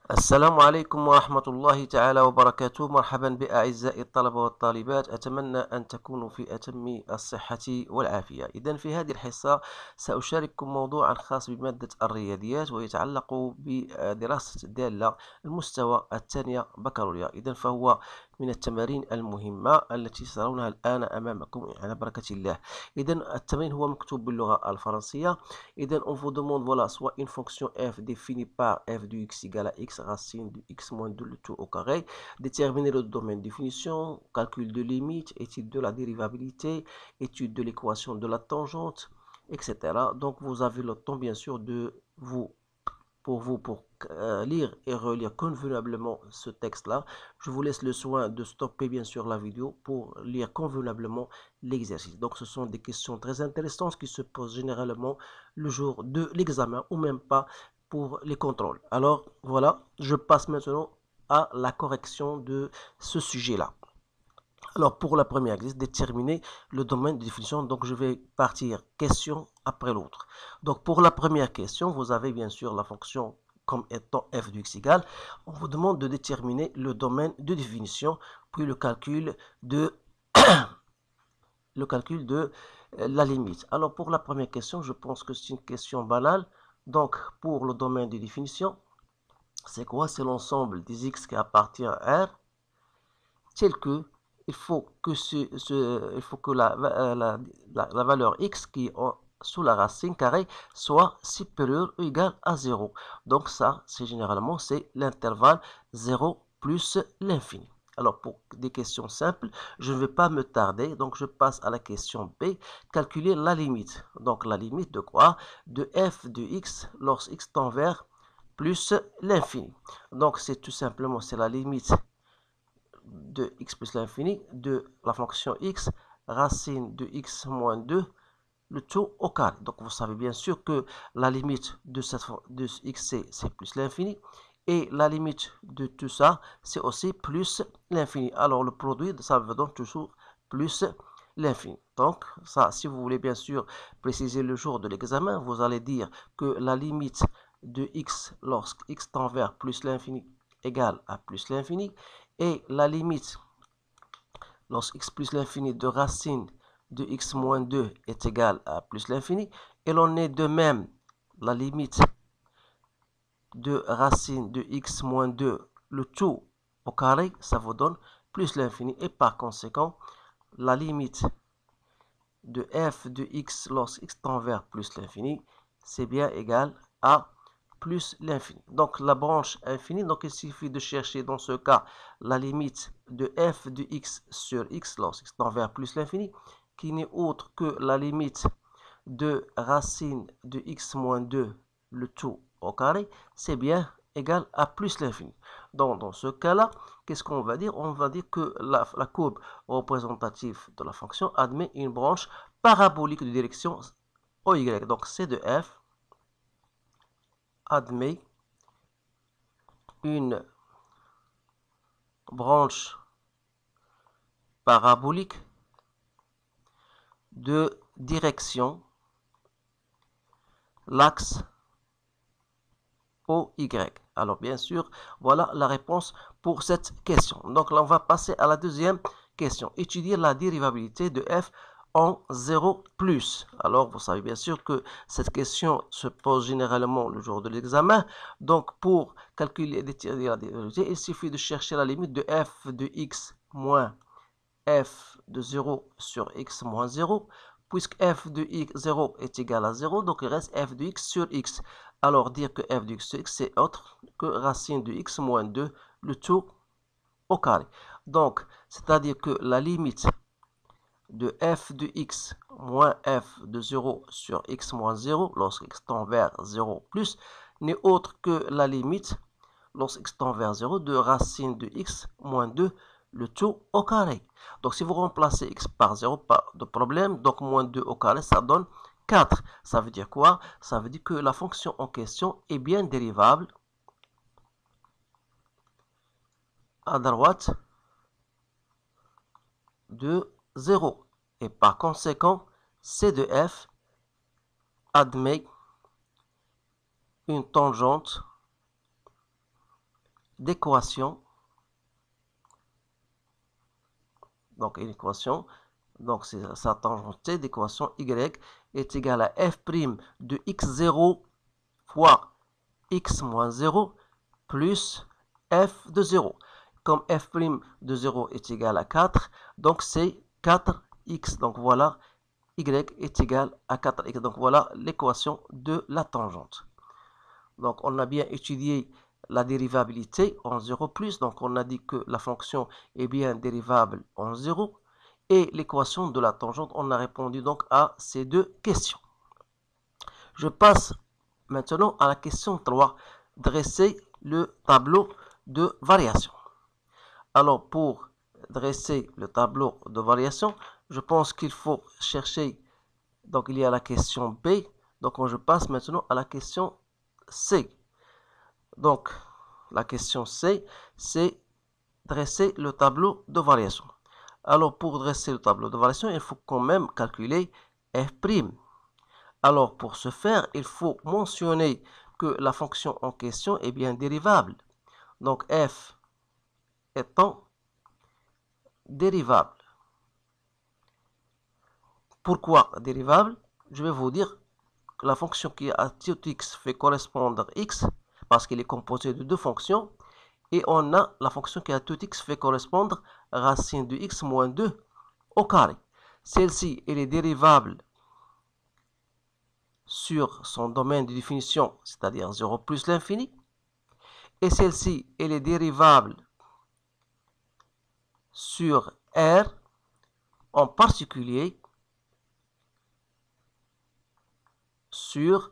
السلام عليكم ورحمة الله تعالى وبركاته. مرحبا بأعزائي الطلبة والطالبات، أتمنى أن تكونوا في أتم الصحة والعافية. إذن في هذه الحصة سأشارككم موضوعا خاص بمادة الرياضيات، ويتعلق بدراسة الدالة المستوى الثانية بكالوريا. إذن فهو من التمارين المهمة التي ترونها الآن أمامكم على بركة الله. إذن التمرين هو مكتوب باللغة الفرنسية. إذن on vous demande, voilà, soit une fonction f définie par f de x égale à x racine de x moins 2 le tout au carré. Déterminer le domaine de définition, calcul de limite, étude de la dérivabilité, étude de l'équation de la tangente, etc. Donc vous avez le temps bien sûr de vous pour lire et relire convenablement ce texte-là. Je vous laisse le soin de stopper bien sûr la vidéo pour lire convenablement l'exercice. Donc ce sont des questions très intéressantes qui se posent généralement le jour de l'examen ou même pas pour les contrôles. Alors voilà, je passe maintenant à la correction de ce sujet-là. Alors, pour la première exercice, déterminer le domaine de définition. Donc, je vais partir question après l'autre. Donc, pour la première question, vous avez bien sûr la fonction comme étant f de x égale. On vous demande de déterminer le domaine de définition, puis le calcul de la limite. Alors, pour la première question, je pense que c'est une question banale. Donc, pour le domaine de définition, c'est quoi? C'est l'ensemble des x qui appartient à R, tel que il faut que la valeur x qui est sous la racine carrée soit supérieure ou égale à 0. Donc ça, c'est généralement, c'est l'intervalle 0 plus l'infini. Alors pour des questions simples, je ne vais pas me tarder, donc je passe à la question B, calculer la limite. Donc la limite de quoi? De f de x lorsque x tend vers plus l'infini. Donc c'est tout simplement, c'est la limite de x plus l'infini de la fonction x racine de x moins 2 le tout au carré. Donc vous savez bien sûr que la limite de x c'est plus l'infini et la limite de tout ça c'est aussi plus l'infini. Alors le produit ça veut donc toujours plus l'infini. Donc ça, si vous voulez bien sûr préciser le jour de l'examen, vous allez dire que la limite de x lorsque x tend vers plus l'infini égale à plus l'infini, et la limite lorsque x plus l'infini de racine de x moins 2 est égale à plus l'infini, et l'on est de même la limite de racine de x moins 2 le tout au carré, ça vous donne plus l'infini, et par conséquent la limite de f de x lorsque x tend vers plus l'infini, c'est bien égal à plus l'infini. Donc la branche infinie, donc il suffit de chercher dans ce cas la limite de f de x sur x lorsque x tend vers plus l'infini, qui n'est autre que la limite de racine de x moins 2 le tout au carré, c'est bien égal à plus l'infini. Donc dans ce cas-là, qu'est-ce qu'on va dire? On va dire que la courbe représentative de la fonction admet une branche parabolique de direction OY. Donc C de f admet une branche parabolique de direction l'axe OY. Alors bien sûr, voilà la réponse pour cette question. Donc là, on va passer à la deuxième question. Étudier la dérivabilité de f en 0 plus. Alors vous savez bien sûr que cette question se pose généralement le jour de l'examen. Donc pour calculer la dérivabilité, il suffit de chercher la limite de f de x moins f de 0 sur x moins 0. Puisque f de x 0 est égal à 0, donc il reste f de x sur x. Alors dire que f de x sur x c'est autre que racine de x moins 2 le tout au carré. Donc c'est-à-dire que la limite de f de x moins f de 0 sur x moins 0 lorsque x tend vers 0 plus n'est autre que la limite lorsque x tend vers 0 de racine de x moins 2 le tout au carré. Donc si vous remplacez x par 0, pas de problème. Donc moins 2 au carré, ça donne 4. Ça veut dire quoi? Ça veut dire que la fonction en question est bien dérivable à droite de 0. Et par conséquent, C de f admet une tangente d'équation, donc une équation, donc c'est sa tangente T d'équation y est égale à f' de x0 fois x moins 0 plus f de 0. Comme f' de 0 est égal à 4, donc c'est 4x. Donc voilà, y est égal à 4x. Donc voilà l'équation de la tangente. Donc on a bien étudié la dérivabilité en 0 plus. Donc on a dit que la fonction est bien dérivable en 0. Et l'équation de la tangente, on a répondu donc à ces deux questions. Je passe maintenant à la question 3. Dresser le tableau de variation. Alors pour dresser le tableau de variation, je pense qu'il faut chercher, donc il y a la question B, donc je passe maintenant à la question C. Donc la question C, c'est dresser le tableau de variation. Alors pour dresser le tableau de variation, il faut quand même calculer f'. Alors pour ce faire, il faut mentionner que la fonction en question est bien dérivable. Donc f étant dérivable. Pourquoi dérivable? Je vais vous dire que la fonction qui à tout x fait correspondre x, parce qu'il est composé de deux fonctions, et on a la fonction qui à tout x fait correspondre racine de x moins 2 au carré. Celle-ci, elle est dérivable sur son domaine de définition, c'est-à-dire 0 plus l'infini, et celle-ci, elle est dérivable sur R, en particulier sur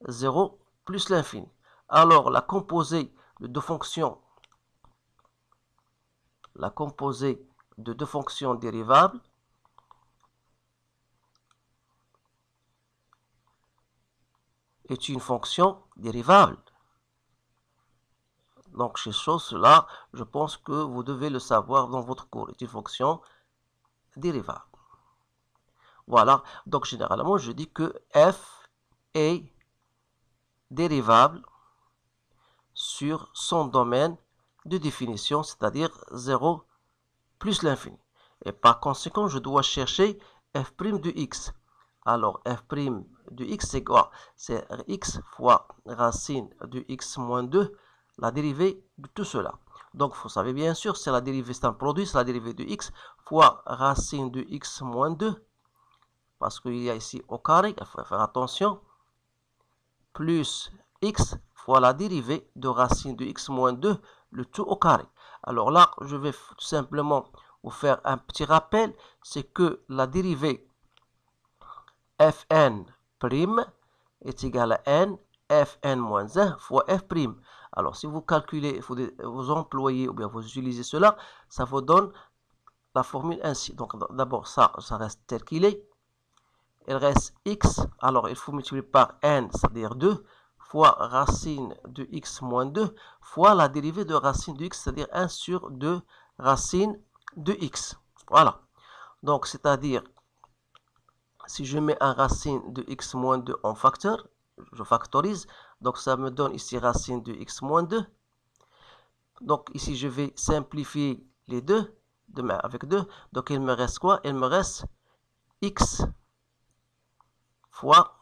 0 plus l'infini. Alors, la composée de deux fonctions, dérivables est une fonction dérivable. Donc, ces choses-là, je pense que vous devez le savoir dans votre cours. C'est une fonction dérivable. Voilà. Donc, généralement, je dis que f est dérivable sur son domaine de définition, c'est-à-dire 0 plus l'infini. Et par conséquent, je dois chercher f' de x. Alors, f' de x, c'est quoi? C'est x fois racine de x moins 2, la dérivée de tout cela. Donc, vous savez bien sûr, c'est la dérivée, c'est un produit, c'est la dérivée de x fois racine de x moins 2, parce qu'il y a ici au carré, il faut faire attention, plus x fois la dérivée de racine de x moins 2, le tout au carré. Alors là, je vais tout simplement vous faire un petit rappel, c'est que la dérivée fn' est égale à n fn moins 1 fois f'. Alors si vous calculez, vous employez ou bien vous utilisez cela, ça vous donne la formule ainsi. Donc d'abord ça reste tel qu'il est. Il reste x, alors il faut multiplier par n, c'est-à-dire 2, fois racine de x moins 2, fois la dérivée de racine de x, c'est-à-dire 1 sur 2 racine de x. Voilà. Donc, c'est-à-dire, si je mets un racine de x moins 2 en facteur, je factorise, donc ça me donne ici racine de x moins 2. Donc, ici, je vais simplifier les deux, avec 2. Donc, il me reste quoi? Il me reste x fois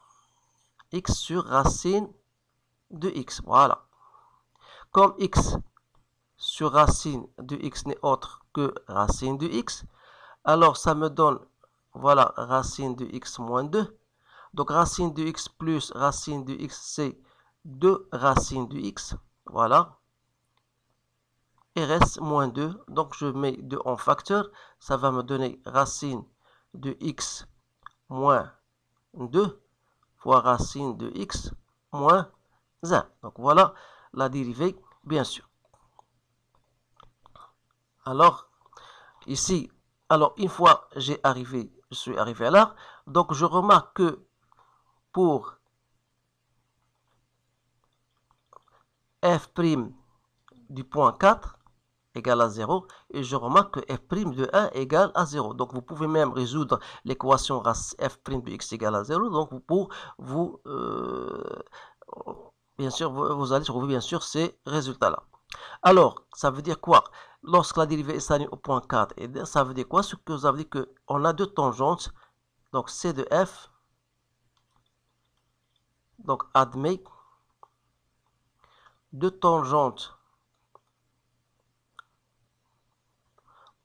x sur racine de x. Voilà. Comme x sur racine de x n'est autre que racine de x, alors ça me donne, voilà, racine de x moins 2. Donc racine de x plus racine de x, c'est 2 racines de x. Voilà. Et reste moins 2. Donc je mets 2 en facteur. Ça va me donner racine de x moins 2 fois racine de x moins 1. Donc voilà la dérivée, bien sûr. Alors, ici, alors une fois je suis arrivé à là, donc je remarque que pour f' du point 4 égale à 0, et je remarque que f' de 1 égale à 0. Donc vous pouvez même résoudre l'équation f' de x égale à 0, donc bien sûr, vous allez trouver bien sûr ces résultats-là. Alors, ça veut dire quoi? Lorsque la dérivée est saine au point 4, et ça veut dire quoi? Ce que ça veut dire qu'on a deux tangentes, donc C de F, donc admet deux tangentes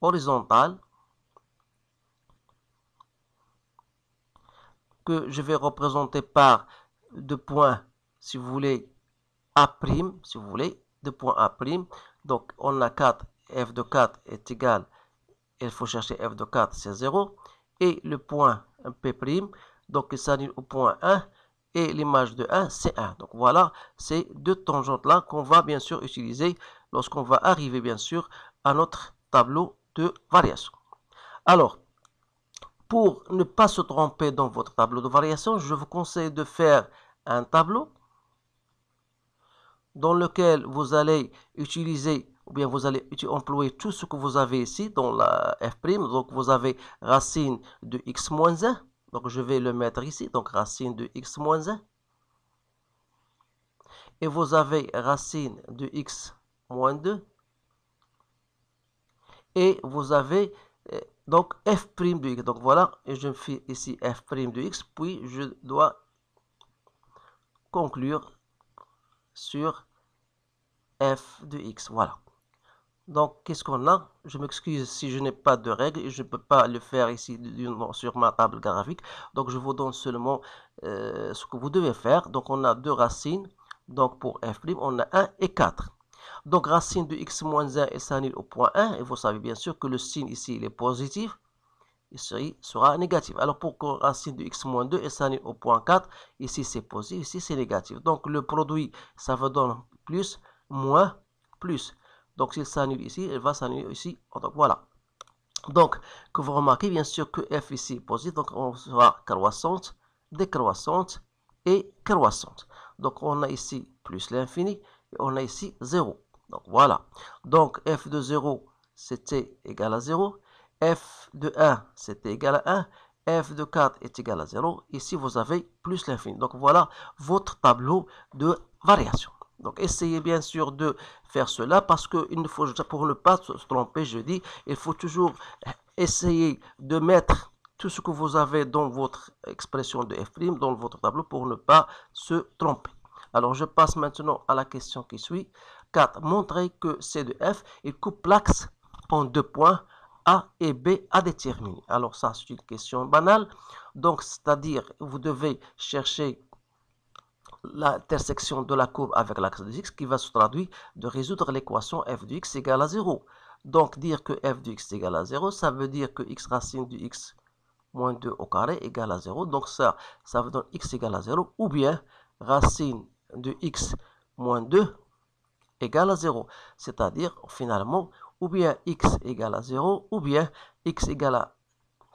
horizontales que je vais représenter par deux points, si vous voulez, A', si vous voulez, deux points A'. Donc, on a 4, f de 4 est égal, il faut chercher f de 4, c'est 0. Et le point P', donc il s'annule au point 1. Et l'image de 1, c'est 1. Donc voilà, ces deux tangentes-là qu'on va bien sûr utiliser lorsqu'on va arriver bien sûr à notre tableau de variation. Alors, pour ne pas se tromper dans votre tableau de variation, je vous conseille de faire un tableau dans lequel vous allez utiliser ou bien vous allez employer tout ce que vous avez ici dans la f'. Donc vous avez racine de x moins 1. Donc je vais le mettre ici. Donc racine de x moins 1. Et vous avez racine de x moins 2. Et vous avez donc f' de x. Donc voilà, et je fais ici f' de x. Puis je dois conclure sur f de x. Voilà. Donc, qu'est-ce qu'on a? Je m'excuse si je n'ai pas de règles et je ne peux pas le faire ici sur ma table graphique. Donc, je vous donne seulement ce que vous devez faire. Donc, on a deux racines. Donc, pour f', on a 1 et 4. Donc, racine de x moins 1 est s'annule au point 1. Et vous savez bien sûr que le signe ici, il est positif. Ici sera négatif. Alors, pour que racine de x moins 2 est s'annule au point 4, ici c'est positif, ici c'est négatif. Donc, le produit, ça va donner plus, moins, plus. Donc, s'il s'annule ici, il va s'annuler ici. Donc, voilà. Donc, que vous remarquez, bien sûr, que f ici est positif. Donc, on sera croissante, décroissante et croissante. Donc, on a ici plus l'infini et on a ici 0. Donc, voilà. Donc, f de 0, c'était égal à 0. F de 1, c'était égal à 1. F de 4 est égal à 0. Ici, vous avez plus l'infini. Donc, voilà votre tableau de variation. Donc, essayez bien sûr de faire cela parce que pour ne pas se tromper, je dis, il faut toujours essayer de mettre tout ce que vous avez dans votre expression de f', dans votre tableau, pour ne pas se tromper. Alors, je passe maintenant à la question qui suit. 4. Montrer que C de f, il coupe l'axe en deux points A et B à déterminer. Alors, ça, c'est une question banale. Donc, c'est-à-dire, vous devez chercher l'intersection de la courbe avec l'axe de x qui va se traduire de résoudre l'équation f de x égale à 0. Donc, dire que f de x égale à 0, ça veut dire que x racine de x moins 2 au carré égale à 0. Donc, ça veut dire x égale à 0. Ou bien, racine de x moins 2 égale à 0. C'est-à-dire, finalement, ou bien x égale à 0, ou bien x égale à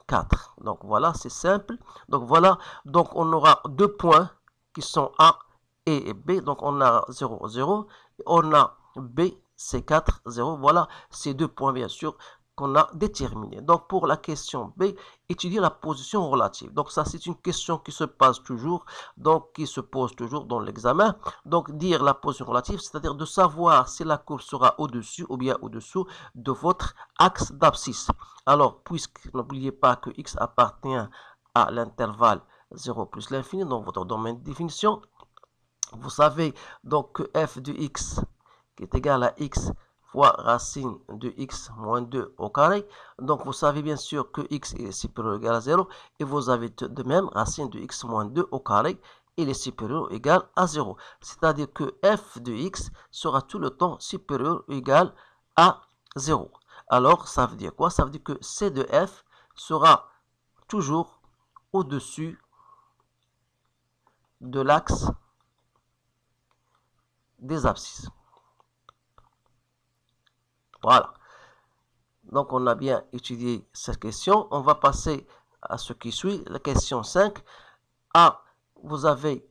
4. Donc, voilà, c'est simple. Donc, voilà. Donc, on aura deux points qui sont A et B. Donc, on a 0, 0. On a B, c'est 4, 0. Voilà, ces deux points, bien sûr, qu'on a déterminés. Donc, pour la question B, étudier la position relative. Donc, ça, c'est une question qui se pose toujours, donc qui se pose toujours dans l'examen. Donc, dire la position relative, c'est-à-dire de savoir si la courbe sera au-dessus ou bien au-dessous de votre axe d'abscisse. Alors, puisque n'oubliez pas que x appartient à l'intervalle 0 plus l'infini dans votre domaine de définition, vous savez donc que f de x qui est égal à x fois racine de x moins 2 au carré. Donc, vous savez bien sûr que x est supérieur ou égal à 0. Et vous avez de même racine de x moins 2 au carré. Il est supérieur ou égal à 0. C'est-à-dire que f de x sera tout le temps supérieur ou égal à 0. Alors, ça veut dire quoi? Ça veut dire que c de f sera toujours au-dessus de l'axe des abscisses. Voilà. Donc, on a bien étudié cette question. On va passer à ce qui suit, la question 5. A, vous avez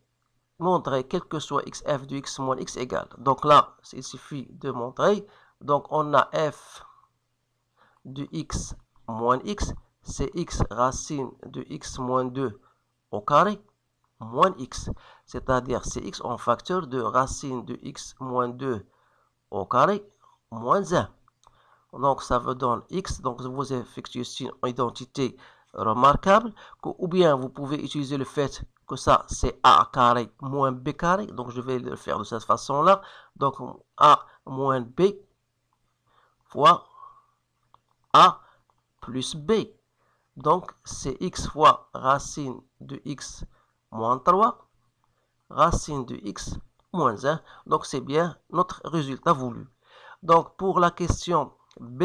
montré quel que soit x, f de x moins x égale. Donc là, il suffit de montrer. Donc, on a f de x moins x, c'est x racine de x moins 2 au carré moins x. C'est-à-dire, c'est x en facteur de racine de x moins 2 au carré moins 1. Donc, ça vous donne x. Donc, vous effectuez ici une identité remarquable. Ou bien, vous pouvez utiliser le fait que ça, c'est a carré moins b carré. Donc, je vais le faire de cette façon-là. Donc, a moins b fois a plus b. Donc, c'est x fois racine de x moins 3, racine de x moins 1. Donc, c'est bien notre résultat voulu. Donc, pour la question B,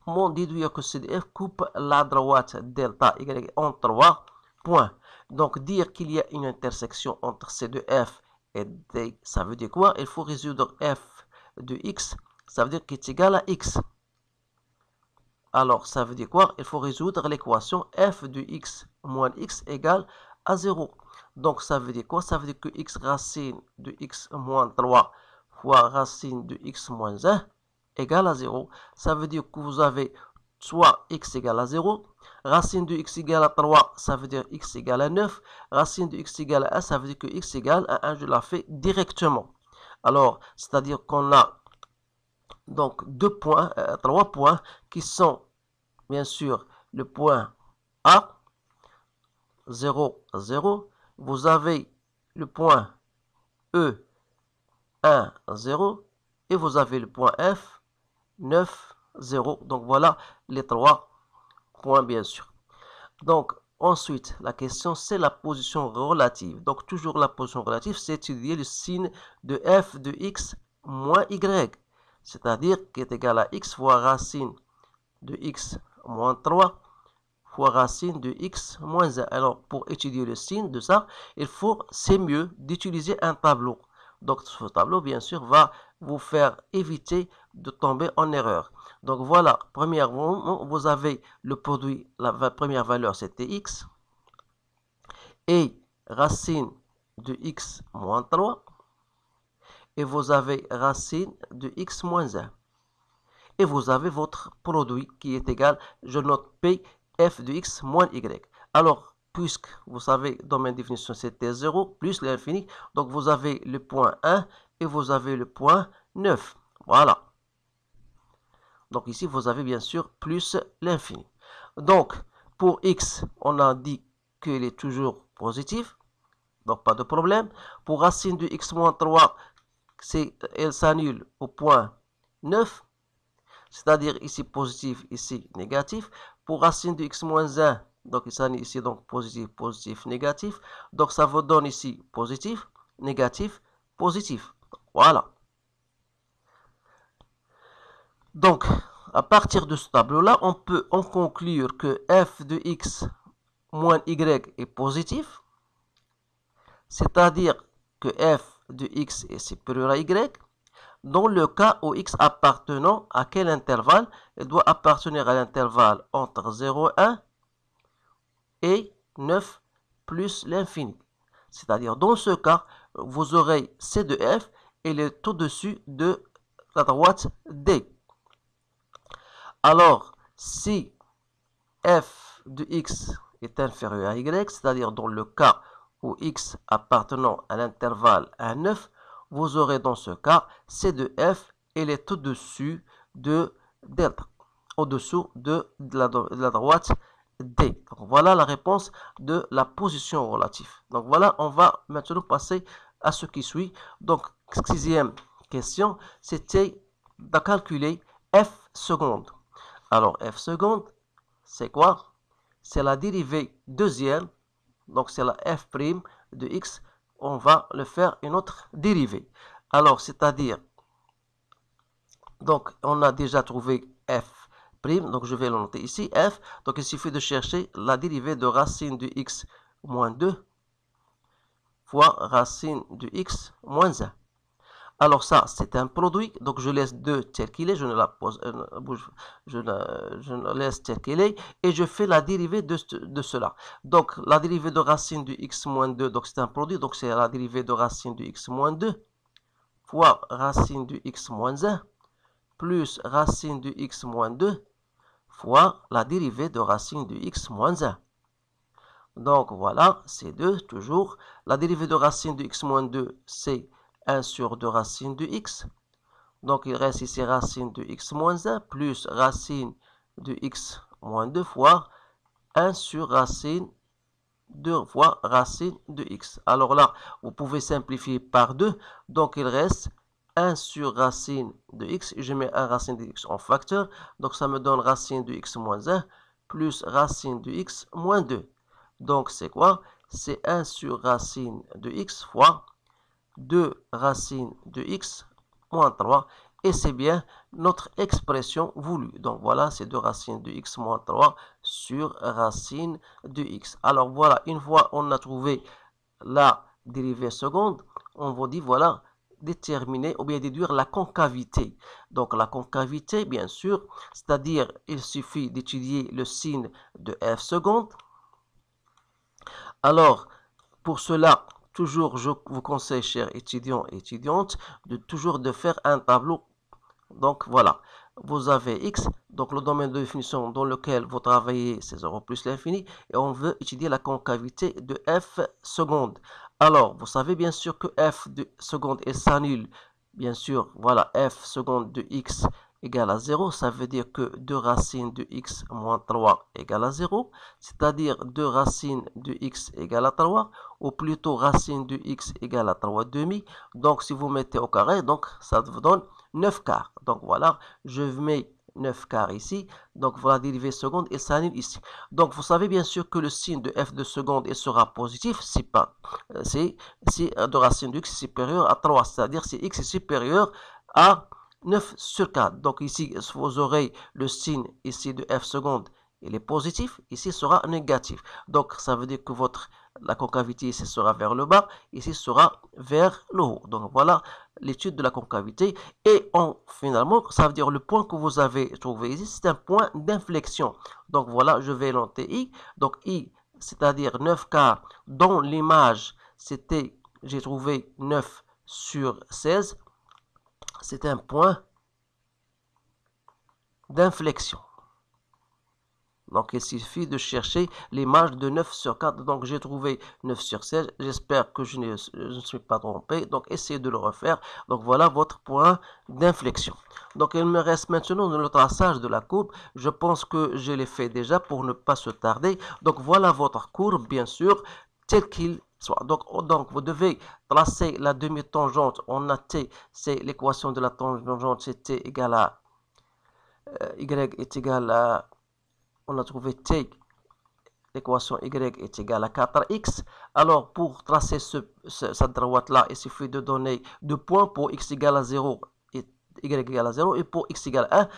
on déduire que CDF coupe la droite delta y en 3 points. Donc, dire qu'il y a une intersection entre ces deux f et D, ça veut dire quoi? Il faut résoudre f de x, ça veut dire qu'il est égal à x. Alors, ça veut dire quoi? Il faut résoudre l'équation f de x moins x égale à 0. Donc, ça veut dire quoi? Ça veut dire que x racine de x moins 3 fois racine de x moins 1 égale à 0. Ça veut dire que vous avez soit x égale à 0, racine de x égale à 3, ça veut dire x égale à 9, racine de x égale à 1, ça veut dire que x égale à 1, je la fais directement. Alors, c'est-à-dire qu'on a donc 3 points qui sont bien sûr le point A, 0, 0. Vous avez le point E, 1, 0. Et vous avez le point F, 9, 0. Donc voilà les 3 points bien sûr. Donc ensuite, la question c'est la position relative. Donc toujours la position relative, c'est étudier le signe de f de x moins y. C'est-à-dire qui est égal à x fois racine de x moins 3 fois racine de x moins 1. Alors, pour étudier le signe de ça, c'est mieux d'utiliser un tableau. Donc, ce tableau, bien sûr, va vous faire éviter de tomber en erreur. Donc, voilà, premièrement, vous avez le produit, la première valeur, c'était x. Et racine de x moins 3. Et vous avez racine de x moins 1. Et vous avez votre produit qui est égal, je note P, f de x moins y. Alors, puisque vous savez, dans ma définition, c'était 0 plus l'infini, donc vous avez le point 1 et vous avez le point 9. Voilà. Donc ici, vous avez bien sûr plus l'infini. Donc, pour x, on a dit qu'il est toujours positif, donc pas de problème. Pour racine de x moins 3, elle s'annule au point 9. C'est-à-dire ici positif, ici négatif. Pour racine de x moins 1, donc ici donc positif, positif, négatif. Donc ça vous donne ici positif, négatif, positif. Voilà. Donc, à partir de ce tableau-là, on peut en conclure que f de x moins y est positif. C'est-à-dire que f de x est supérieur à y. Dans le cas où x appartenant à quel intervalle? Il doit appartenir à l'intervalle entre 0 et 1 et 9 plus l'infini. C'est-à-dire, dans ce cas, vous aurez C de f et il est au-dessus de la droite D. Alors, si f de x est inférieur à y, c'est-à-dire dans le cas où x appartenant à l'intervalle 1 9, vous aurez dans ce cas C de f, elle est au-dessus de delta, au-dessous de la droite D. Donc voilà la réponse de la position relative. Donc voilà, on va maintenant passer à ce qui suit. Donc, sixième question, c'était de calculer f seconde. Alors, f seconde, c'est quoi? C'est la dérivée deuxième, donc c'est la f' de x. On va le faire une autre dérivée. Alors, c'est-à-dire, donc on a déjà trouvé f', donc je vais le noter ici, f. Donc il suffit de chercher la dérivée de racine de x moins 2 fois racine de x moins 1. Alors ça, c'est un produit, donc je laisse 2 tel qu'il est, je ne laisse tel qu'il est, et je fais la dérivée de cela. Donc la dérivée de racine de x moins 2, donc c'est un produit, donc c'est la dérivée de racine de x moins 2 fois racine de x moins 1 plus racine de x moins 2 fois la dérivée de racine de x moins 1. Donc voilà, c'est 2 toujours. La dérivée de racine de x moins 2, c'est 1 sur 2 racine de x, Donc, il reste ici racine de x moins 1 plus racine de x moins 2 fois 1 sur racine 2 fois racine de x. Alors là, vous pouvez simplifier par 2. Donc, il reste 1 sur racine de x. Je mets 1 racine de x en facteur. Donc, ça me donne racine de x moins 1 plus racine de x moins 2. Donc, c'est quoi? C'est 1 sur racine de x fois 2 racine de x moins 3. Et c'est bien notre expression voulue. Donc, voilà, c'est 2 racines de x moins 3 sur racine de x. Alors, voilà, une fois on a trouvé la dérivée seconde, on vous dit, voilà, déterminer ou bien déduire la concavité. Donc, la concavité, bien sûr, c'est-à-dire, il suffit d'étudier le signe de f seconde. Alors, pour cela, toujours, je vous conseille, chers étudiants et étudiantes, de faire un tableau. Donc, voilà, vous avez x, donc le domaine de définition dans lequel vous travaillez, c'est 0 plus l'infini, et on veut étudier la concavité de f seconde. Alors, vous savez bien sûr que f de seconde, elle s'annule. Bien sûr, voilà, f seconde de x égale à 0, ça veut dire que 2 racines de x moins 3 égale à 0, c'est-à-dire 2 racines de x égale à 3, ou plutôt racine de x égale à 3 demi. Donc, si vous mettez au carré, donc ça vous donne 9 quarts. Donc, voilà, je mets 9 quarts ici. Donc, voilà, dérivée seconde et s'annule ici. Donc, vous savez bien sûr que le signe de f de seconde il sera positif si de racine de x est supérieur à 3, c'est-à-dire si x est supérieur à 9 sur 4. Donc ici, vous aurez le signe ici de f seconde, il est positif, ici sera négatif. Donc ça veut dire que la concavité ici sera vers le bas, ici sera vers le haut. Donc voilà l'étude de la concavité. Et finalement, ça veut dire le point que vous avez trouvé ici, c'est un point d'inflexion. Donc voilà, je vais noter I. Donc I, c'est-à-dire 9 quarts, dont l'image, j'ai trouvé 9 sur 16. C'est un point d'inflexion. Donc, il suffit de chercher l'image de 9 sur 4. Donc, j'ai trouvé 9 sur 16. J'espère que je ne suis pas trompé. Donc, essayez de le refaire. Donc, voilà votre point d'inflexion. Donc, il me reste maintenant le traçage de la courbe. Je pense que je l'ai fait déjà pour ne pas se tarder. Donc, voilà votre courbe, bien sûr, tel qu'il soit. Donc, vous devez tracer la demi-tangente. On a T, c'est l'équation de la tangente, c'est T égale à Y est égal à, on a trouvé T, l'équation Y est égale à 4x. Alors, pour tracer cette droite-là, il suffit de donner 2 points pour x égale à 0 et y égale à 0, et pour x égale à 1,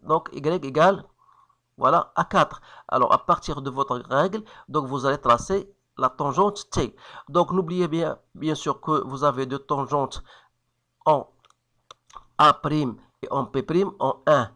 donc y égale, voilà, à 4. Alors, à partir de votre règle, donc vous allez tracer la tangente T. Donc, n'oubliez bien sûr que vous avez deux tangentes en A' et en P', en 1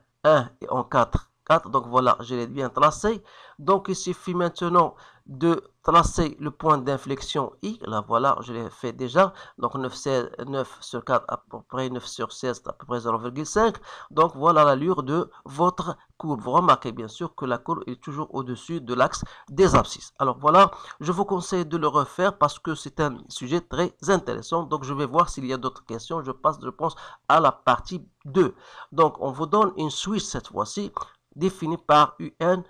et en 4. Donc voilà, je l'ai bien tracé. Donc il suffit maintenant de tracer le point d'inflexion I. Là voilà, je l'ai fait déjà. Donc 9 sur 4 à peu près 9 sur 16 à peu près 0,5. Donc voilà l'allure de votre courbe. Vous remarquez bien sûr que la courbe est toujours au-dessus de l'axe des abscisses. Alors voilà, je vous conseille de le refaire parce que c'est un sujet très intéressant. Donc je vais voir s'il y a d'autres questions. Je pense à la partie 2. Donc on vous donne une suite cette fois-ci définie par UN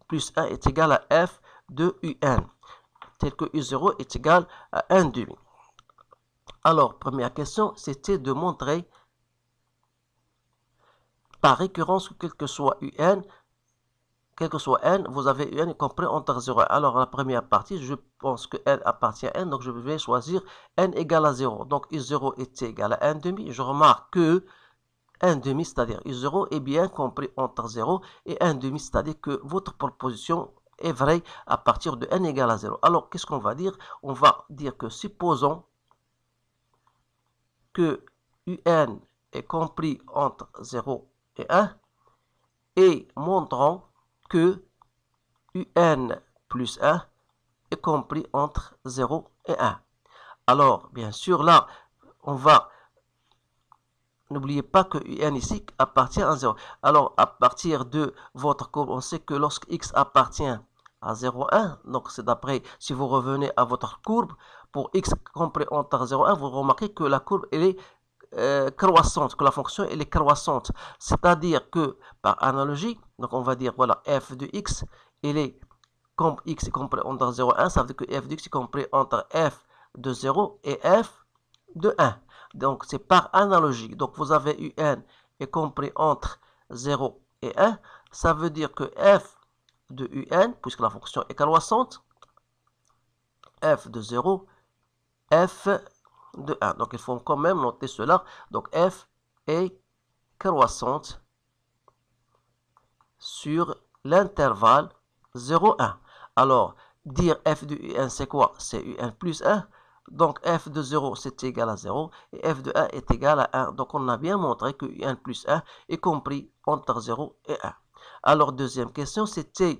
plus 1 est égal à F de UN, tel que U0 est égal à 1 demi. Alors, première question, c'était de montrer par récurrence que quel que soit UN, quel que soit N, vous avez UN compris entre 0 et 1. Alors, la première partie, je pense que N appartient à N, donc je vais choisir N égale à 0. Donc, U0 est égal à 1 demi. Je remarque que 1 demi, c'est-à-dire U0, est bien compris entre 0 et 1 demi, c'est-à-dire que votre proposition est vraie à partir de n égale à 0. Alors, qu'est-ce qu'on va dire? On va dire que supposons que UN est compris entre 0 et 1 et montrons que UN plus 1 est compris entre 0 et 1. Alors, bien sûr, là, on va... N'oubliez pas que UN ici appartient à 0. Alors, à partir de votre courbe, on sait que lorsque x appartient à 0,1, donc c'est d'après, si vous revenez à votre courbe, pour x compris entre 0,1, vous remarquez que la courbe, elle est croissante, que la fonction elle est croissante. C'est-à-dire que par analogie, donc on va dire voilà f de x, il est comme x est compris entre 0 et 1, ça veut dire que f de x est compris entre f de 0 et f de 1. Donc c'est par analogie. Donc vous avez un est compris entre 0 et 1. Ça veut dire que f de un, puisque la fonction est croissante, f de 0, f de 1. Donc il faut quand même noter cela. Donc f est croissante sur l'intervalle 0, 1. Alors, dire f de un c'est quoi? C'est un plus 1. Donc f de 0 c'est égal à 0 et f de 1 est égal à 1. Donc on a bien montré que un plus 1 est compris entre 0 et 1. Alors deuxième question, c'était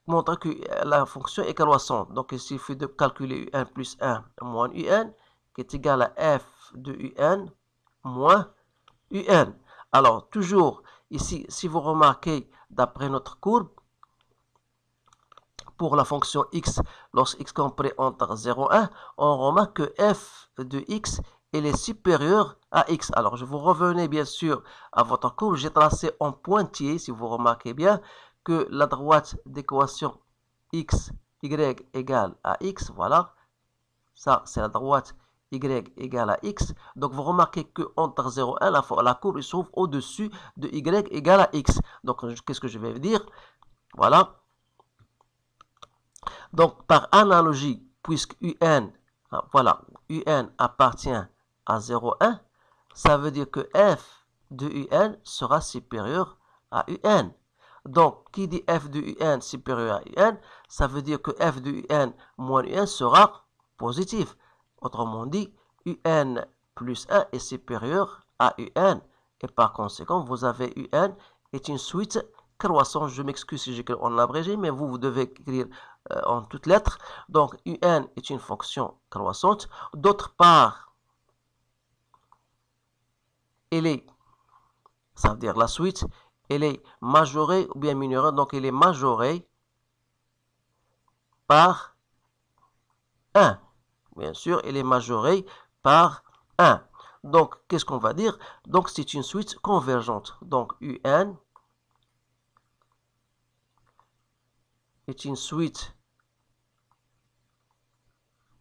montrer que la fonction est croissante. Donc il suffit de calculer un plus 1 moins un qui est égal à f de un moins un. Alors toujours ici, si vous remarquez d'après notre courbe, pour la fonction x, lorsque x compris entre 0 et 1, on remarque que f de x elle est supérieure à x. Alors, je vous revenez bien sûr à votre courbe. J'ai tracé en pointillé, si vous remarquez bien, que la droite d'équation x, y égale à x. Voilà. Ça, c'est la droite y égale à x. Donc, vous remarquez que entre 0 et 1, la courbe se trouve au-dessus de y égale à x. Donc, qu'est-ce que je vais dire? Voilà. Donc, par analogie, puisque un, voilà, un appartient à 0,1, ça veut dire que f de un sera supérieur à un. Donc, qui dit f de un supérieur à un, ça veut dire que f de un moins un sera positif. Autrement dit, un plus 1 est supérieur à un. Et par conséquent, vous avez un est une suite croissante. Je m'excuse si j'écris en abrégé, mais vous devez écrire en toutes lettres. Donc, un est une fonction croissante. D'autre part, elle est, ça veut dire la suite, elle est majorée ou bien minorée. Donc, elle est majorée par 1. Bien sûr, elle est majorée par 1. Donc, qu'est-ce qu'on va dire? Donc, c'est une suite convergente. Donc, un est une suite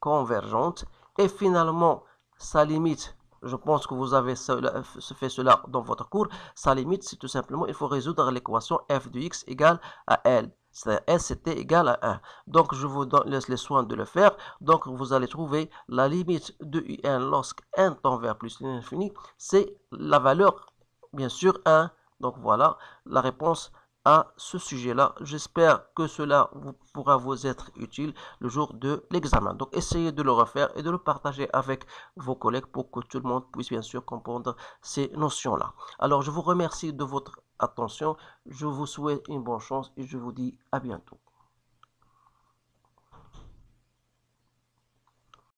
convergente. Et finalement, sa limite, je pense que vous avez fait cela dans votre cours, sa limite, c'est tout simplement, il faut résoudre l'équation f de x égale à L. C'est-à-dire S c'était égal à 1. Donc, je vous laisse les soins de le faire. Donc, vous allez trouver la limite de un lorsque n tend vers plus l'infini. C'est la valeur, bien sûr, 1. Donc, voilà la réponse à ce sujet-là. J'espère que cela pourra vous être utile le jour de l'examen. Donc, essayez de le refaire et de le partager avec vos collègues pour que tout le monde puisse bien sûr comprendre ces notions-là. Alors, je vous remercie de votre attention. Je vous souhaite une bonne chance et je vous dis à bientôt.